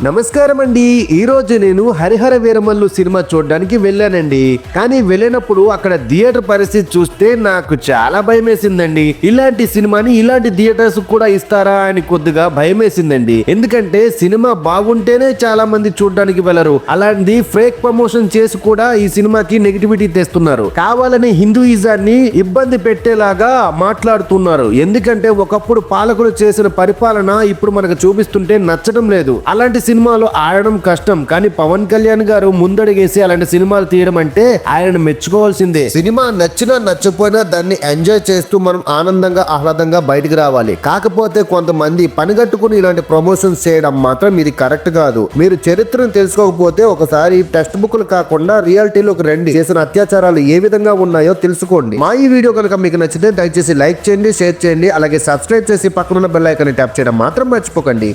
నమస్కారం అండి. ఈ రోజు నేను హరిహర వీరమల్లు సినిమా చూడడానికి వెళ్ళానండి. కానీ వెళ్ళినప్పుడు అక్కడ థియేటర్ పరిస్థితి చూస్తే నాకు చాలా భయం వేసిందండి. ఇలాంటి సినిమాని ఇలాంటి థియేటర్స్ కూడా ఇస్తారా అని కొద్దిగా భయం వేసిందండి. ఎందుకంటే సినిమా బాగుంటేనే చాలా మంది చూడడానికి వెళ్ళరు. అలాంటి ఫేక్ ప్రమోషన్ చేసి కూడా ఈ సినిమాకి నెగిటివిటీ తెస్తున్నారు. కావాలని హిందూయిజాన్ని ఇబ్బంది పెట్టేలాగా మాట్లాడుతున్నారు. ఎందుకంటే ఒకప్పుడు పాలకులు చేసిన పరిపాలన ఇప్పుడు మనకు చూపిస్తుంటే నచ్చడం లేదు. అలాంటి సినిమాలు ఆడడం కష్టం, కానీ పవన్ కళ్యాణ్ గారు ముందడుగేసి అలాంటి సినిమాలు తీయడం అంటే ఆయన మెచ్చుకోవాల్సిందే. సినిమా నచ్చినా నచ్చపోయినా దాన్ని ఎంజాయ్ చేస్తూ మనం ఆనందంగా ఆహ్లాదంగా బయటికి రావాలి. కాకపోతే కొంతమంది పనిగట్టుకుని ఇలాంటి ప్రమోషన్స్ చేయడం మాత్రం ఇది కరెక్ట్ కాదు. మీరు చరిత్రను తెలుసుకోకపోతే ఒకసారి టెక్స్ట్ బుక్లు కాకుండా రియాలిటీలోకి రండి. చేసిన అత్యాచారాలు ఏ విధంగా ఉన్నాయో తెలుసుకోండి. మా ఈ వీడియో కనుక మీకు నచ్చితే దయచేసి లైక్ చేయండి, షేర్ చేయండి, అలాగే సబ్స్క్రైబ్ చేసి పక్కనున్న బెల్ ఐకాన్ ట్యాప్ చేయడం మాత్రం మర్చిపోకండి.